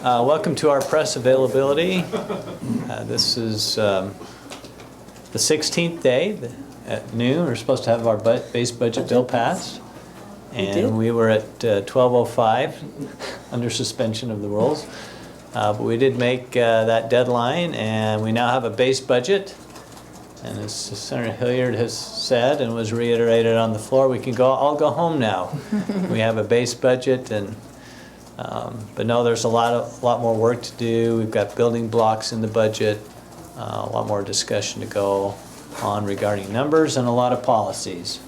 Welcome to our press availability. This is the 16th day at noon. We're supposed to have our base budget bill passed. And we were at 12:05 under suspension of the rules. But we did make that deadline, and we now have a base budget. And as Senator Hilliard has said and was reiterated on the floor, we can all go home now. We have a base budget, and but no, there's a lot more work to do. We've got building blocks in the budget, a lot more discussion to go on regarding numbers, and a lot of policies.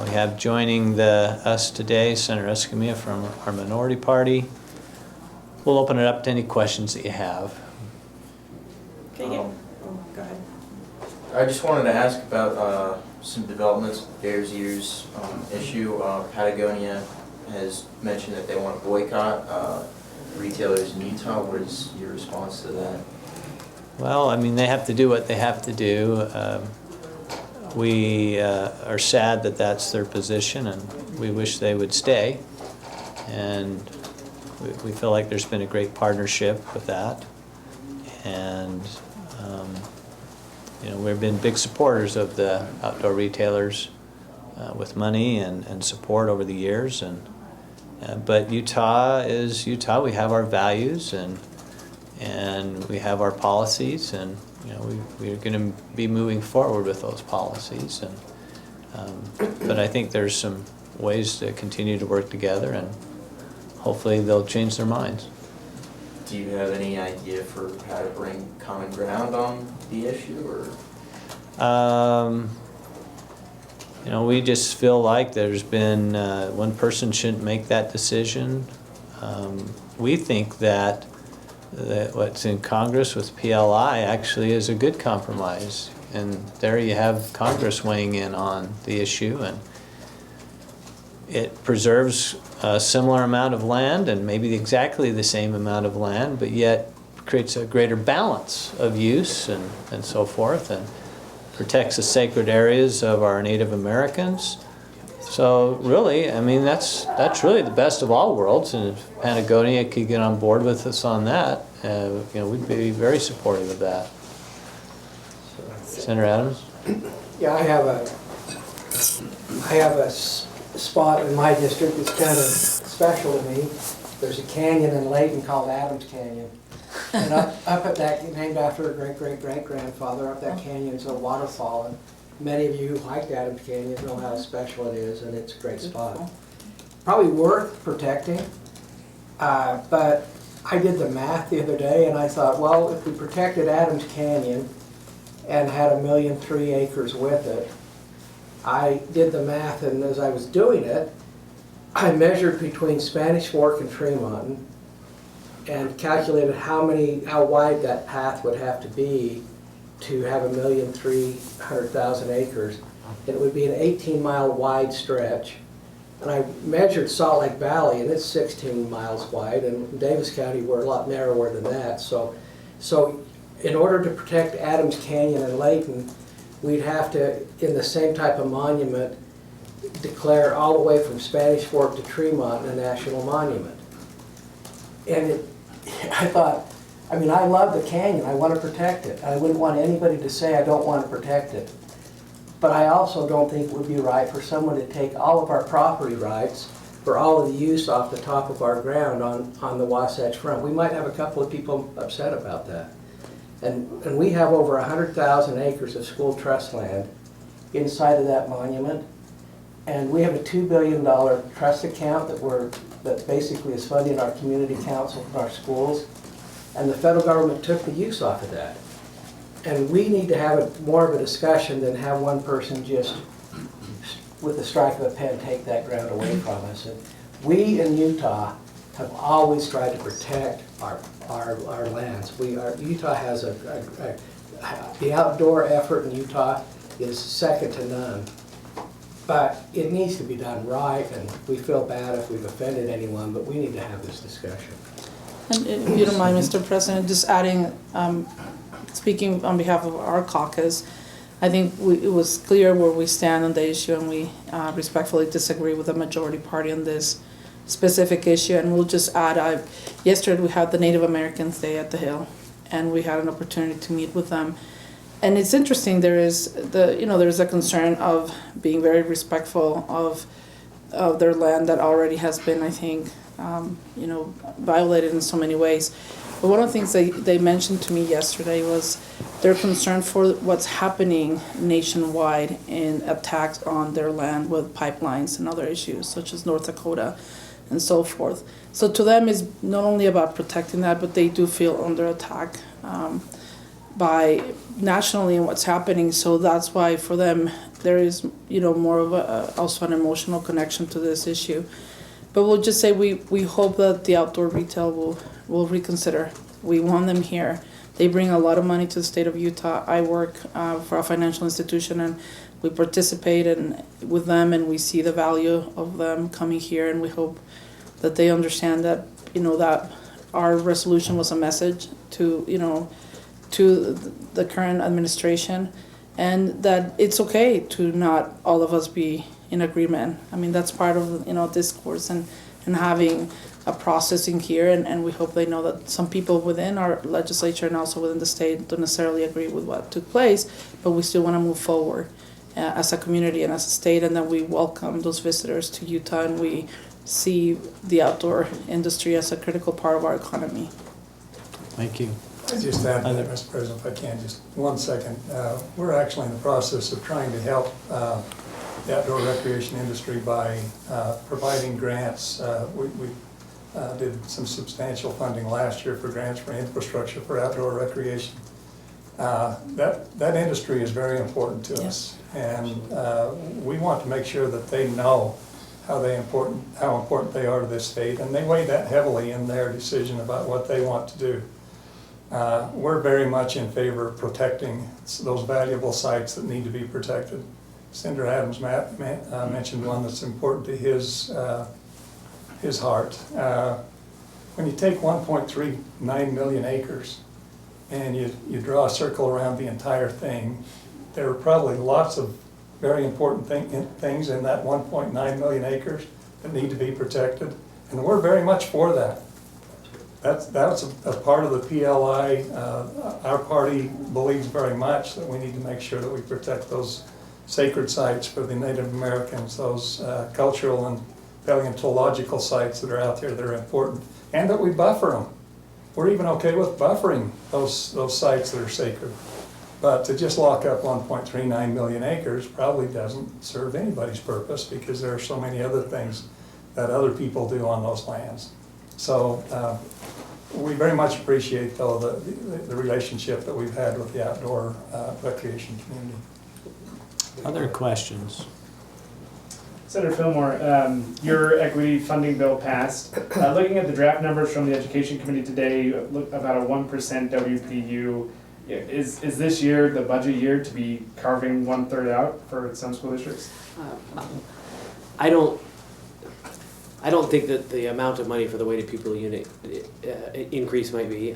We have joining us today Senator Escamilla from our minority party. We'll open it up to any questions that you have. Okay, go ahead. I just wanted to ask about some developments with Bears Ears issue. Patagonia has mentioned that they want to boycott retailers in Utah. What is your response to that? Well, I mean, they have to do what they have to do. We are sad that that's their position, and we wish they would stay. And we feel like there's been a great partnership with that. And you know, we've been big supporters of the outdoor retailers with money and support over the years. But Utah is Utah. We have our values and we have our policies, and you know, we're going to be moving forward with those policies. But I think there's some ways to continue to work together, and hopefully they'll change their minds. Do you have any idea for how to bring common ground on the issue, or? You know, we just feel like there's been one person shouldn't make that decision. We think that what's in Congress with PLI actually is a good compromise, and there you have Congress weighing in on the issue, and it preserves a similar amount of land and maybe exactly the same amount of land, but yet creates a greater balance of use and so forth, and protects the sacred areas of our Native Americans. So really, I mean, that's really the best of all worlds, and if Patagonia could get on board with us on that, you know, we'd be very supportive of that. Senator Adams? Yeah, I have a spot in my district that's kind of special to me. There's a canyon in Layton called Adams Canyon. And up at that, named after a great-great-great-grandfather, up that canyon is a waterfall. And many of you who hiked Adams Canyon know how special it is, and it's a great spot. Probably worth protecting, but I did the math the other day, and I thought, well, if we protected Adams Canyon and had 1.3 million acres with it, I did the math, and as I was doing it, I measured between Spanish Fork and Tremont and calculated how wide that path would have to be to have 1,300,000 acres. And it would be an 18-mile wide stretch. And I measured Salt Lake Valley, and it's 16 miles wide, and in Davis County we're a lot narrower than that. So in order to protect Adams Canyon and Layton, we'd have to, in the same type of monument, declare all the way from Spanish Fork to Tremont a national monument. And I thought, I mean, I love the canyon. I want to protect it. I wouldn't want anybody to say I don't want to protect it. But I also don't think it would be right for someone to take all of our property rights for all of the use off the top of our ground on the Wasatch Front. We might have a couple of people upset about that. And we have over 100,000 acres of school trust land inside of that monument. And we have a $2 billion trust account that basically is funding our community council for our schools. And the federal government took the use off of that. And we need to have more of a discussion than have one person just, with the strike of a pen, take that ground away from us. And we in Utah have always tried to protect our lands. Utah has the outdoor effort in Utah is second to none. But it needs to be done right, and we feel bad if we've offended anyone, but we need to have this discussion. And if you don't mind, Mr. President, just adding, speaking on behalf of our caucus, I think it was clear where we stand on the issue, and we respectfully disagree with the majority party on this. specific issue, and we'll just add, yesterday we had the Native Americans Day at the Hill, and we had an opportunity to meet with them. And it's interesting, there's a concern of being very respectful of their land that already has been, I think, violated in so many ways. But one of the things they mentioned to me yesterday was their concern for what's happening nationwide in attacks on their land with pipelines and other issues, such as North Dakota and so forth. So to them, it's not only about protecting that, but they do feel under attack by nationally and what's happening. So that's why for them, there is, more of also an emotional connection to this issue. But we'll just say we hope that the outdoor retail will reconsider. We want them here. They bring a lot of money to the state of Utah. I work for a financial institution, and we participate with them, and we see the value of them coming here, and we hope that they understand that, that our resolution was a message to the current administration, and that it's okay to not all of us be in agreement. I mean, that's part of, discourse and having a processing here, and we hope they know that some people within our legislature and also within the state don't necessarily agree with what took place, but we still want to move forward as a community and as a state, and that we welcome those visitors to Utah, and we see the outdoor industry as a critical part of our economy. Thank you. I just add to that, Mr. President, if I can, just 1 second. We're actually in the process of trying to help the outdoor recreation industry by providing grants. We did some substantial funding last year for grants for infrastructure for outdoor recreation. That industry is very important to us, and we want to make sure that they know how important they are to this state, and they weigh that heavily in their decision about what they want to do. We're very much in favor of protecting those valuable sites that need to be protected. Senator Adams mentioned one that's important to his heart. When you take 1.39 million acres and you draw a circle around the entire thing, there are probably lots of very important things in that 1.9 million acres that need to be protected, and we're very much for that. That's a part of the PLI. Our party believes very much that we need to make sure that we protect those sacred sites for the Native Americans, those cultural and paleontological sites that are out there that are important, and that we buffer them. We're even okay with buffering those sites that are sacred. But to just lock up 1.39 million acres probably doesn't serve anybody's purpose, because there are so many other things that other people do on those lands. So we very much appreciate, though, the relationship that we've had with the outdoor recreation community. Other questions? Senator Fillmore, your equity funding bill passed. Looking at the draft numbers from the Education Committee today, about a 1% WPU. Is this year the budget year to be carving 1/3 out for some school districts? I don't think that the amount of money for the weighted pupil unit increase might be.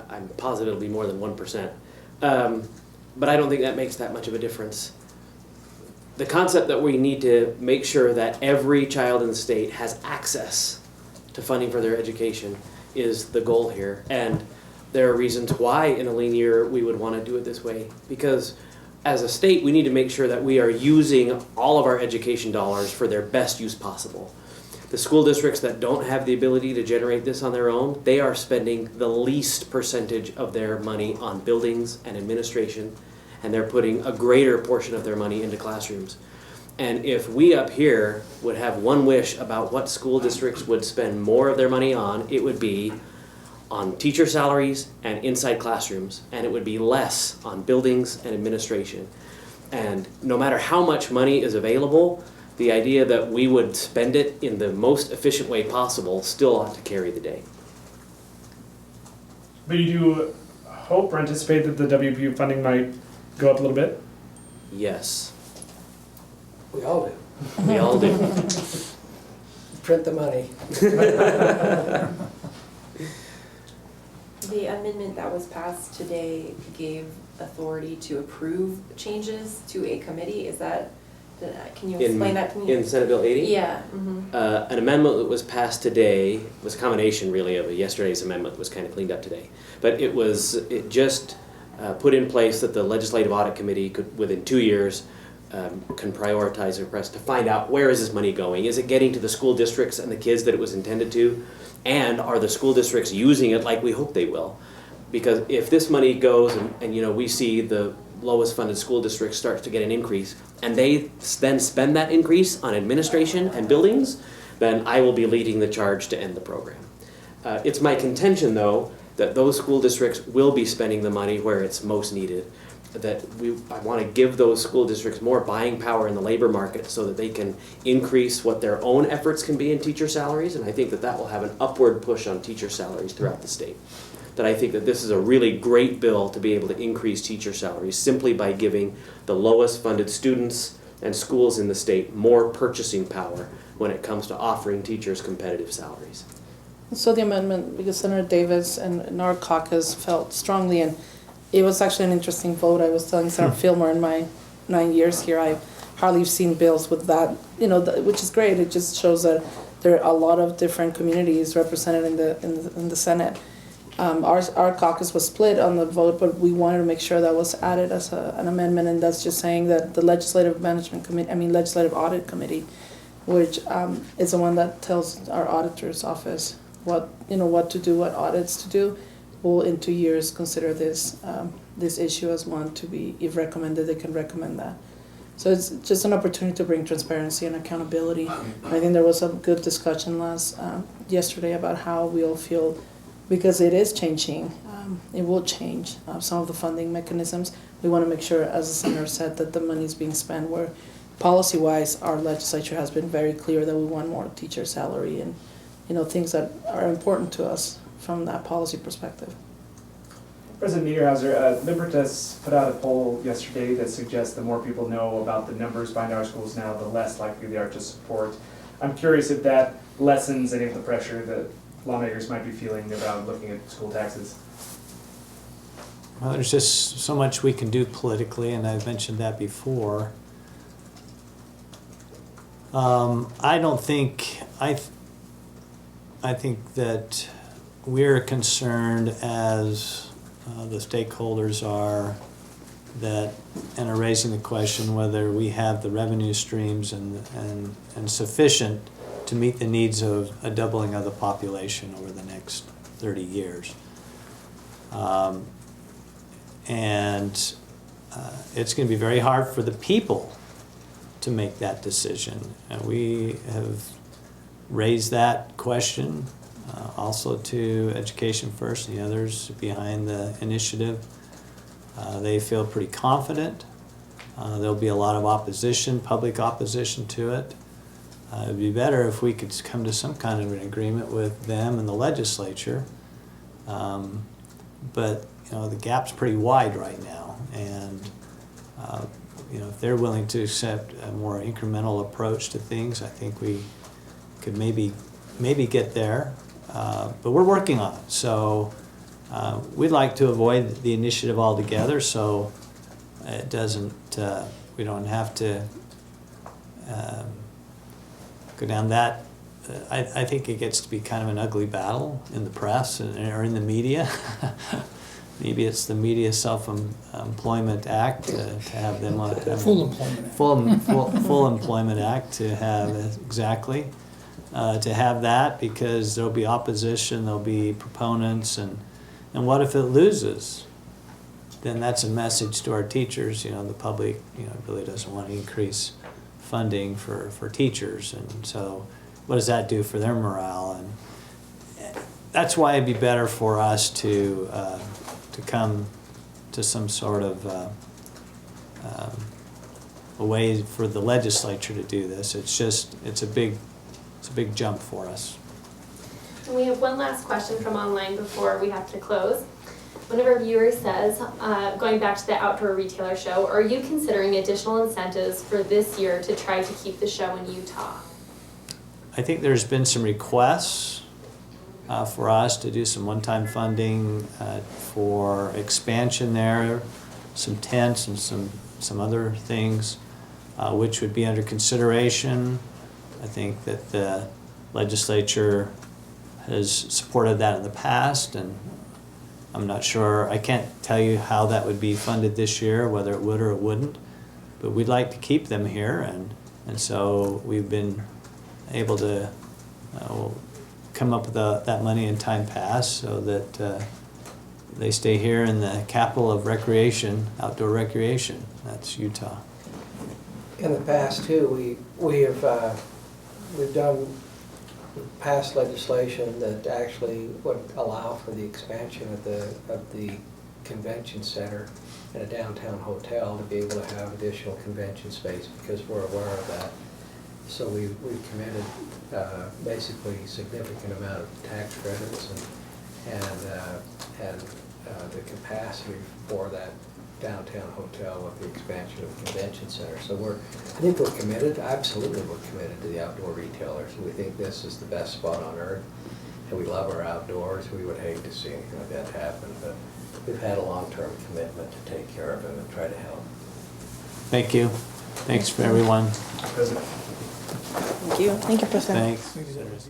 I'm positive it'll be more than 1%, but I don't think that makes that much of a difference. The concept that we need to make sure that every child in the state has access to funding for their education is the goal here, and there are reasons why in a lean year we would want to do it this way, because as a state we need to make sure that we are using all of our education dollars for their best use possible. The school districts that don't have the ability to generate this on their own, they are spending the least percentage of their money on buildings and administration, and they're putting a greater portion of their money into classrooms. And if we up here would have one wish about what school districts would spend more of their money on, it would be on teacher salaries and inside classrooms, and it would be less on buildings and administration. And no matter how much money is available, the idea that we would spend it in the most efficient way possible still ought to carry the day. But you do hope or anticipate that the WPU funding might go up a little bit? Yes, We all do. we all do. Print the money. The amendment that was passed today gave authority to approve changes to a committee. Is that Can you In- explain that to me? In Senate Bill 80? Yeah. An amendment that was passed today was a combination really of yesterday's amendment that was kind of cleaned up today. But it just put in place that the Legislative Audit Committee could, within 2 years, can prioritize a request to find out where is this money going? Is it getting to the school districts and the kids that it was intended to? And are the school districts using it like we hope they will? Because if this money goes and you know, we see the lowest funded school district starts to get an increase, and they then spend that increase on administration and buildings, then I will be leading the charge to end the program. It's my contention, though, that those school districts will be spending the money where it's most needed. I want to give those school districts more buying power in the labor market so that they can increase what their own efforts can be in teacher salaries, and I think that that will have an upward push on teacher salaries throughout the state. That I think that this is a really great bill to be able to increase teacher salaries simply by giving the lowest funded students and schools in the state more purchasing power when it comes to offering teachers competitive salaries. So the amendment, because Senator Davis and our caucus felt strongly, and it was actually an interesting vote. I was telling Senator Fillmore in my 9 years here, I hardly have seen bills with that, you know, which is great. It just shows that there are a lot of different communities represented in the Senate. Our caucus was split on the vote, but we wanted to make sure that was added as an amendment, and that's just saying that the Legislative Audit Committee, which is the one that tells our auditor's office what to do, what audits to do, will in 2 years consider this issue as one to be, if recommended, they can recommend that. So it's just an opportunity to bring transparency and accountability. I think there was a good discussion yesterday about how we all feel, because it is changing. It will change some of the funding mechanisms. We want to make sure, as the senator said, that the money is being spent where policy-wise our legislature has been very clear that we want more teacher salary and things that are important to us from that policy perspective. President Niederhauser, Libertas put out a poll yesterday that suggests the more people know about the numbers behind our schools now, the less likely they are to support. I'm curious if that lessens any of the pressure that lawmakers might be feeling about looking at school taxes. Well, there's just so much we can do politically, and I've mentioned that before. I think that we're concerned, as the stakeholders are, and are raising the question whether we have the revenue streams and sufficient to meet the needs of a doubling of the population over the next 30 years. It's going to be very hard for the people to make that decision. And we have raised that question also to Education First and the others behind the initiative. They feel pretty confident. There'll be a lot of opposition, public opposition to it. It would be better if we could come to some kind of an agreement with them and the legislature. But the gap's pretty wide right now, and if they're willing to accept a more incremental approach to things, I think we could maybe get there. But we're working on it. So we'd like to avoid the initiative altogether, so it doesn't. We don't have to go down that. I think it gets to be kind of an ugly battle in the press or in the media. Maybe it's the Media Self-Employment Act to have them on Full Employment Act. Full Employment Act to have exactly to have that, because there'll be opposition, there'll be proponents, and what if it loses? Then that's a message to our teachers. The public really doesn't want to increase funding for teachers, and so what does that do for their morale? And that's why it'd be better for us to come to some sort of a way for the legislature to do this. It's a big jump for us. And we have one last question from online before we have to close. One of our viewers says, going back to the Outdoor Retailer Show, are you considering additional incentives for this year to try to keep the show in Utah? I think there's been some requests for us to do some one-time funding for expansion there, some tents and some other things. which would be under consideration. I think that the legislature has supported that in the past, and I'm not sure, I can't tell you how that would be funded this year, whether it would or it wouldn't, but we'd like to keep them here, and so we've been able to come up with that money in time past so that they stay here in the capital of recreation, outdoor recreation. That's Utah. In the past too, we've done passed legislation that actually would allow for the expansion of the convention center and a downtown hotel to be able to have additional convention space, because we're aware of that. So we've committed basically significant amount of tax credits and the capacity for that downtown hotel with the expansion of the convention center. So I think we're committed, absolutely we're committed to the outdoor retailers. We think this is the best spot on earth, and we love our outdoors. We would hate to see anything like that happen, but we've had a long-term commitment to take care of them and try to help. Thank you. Thanks for everyone. Thank you. Thank you, President. Thanks.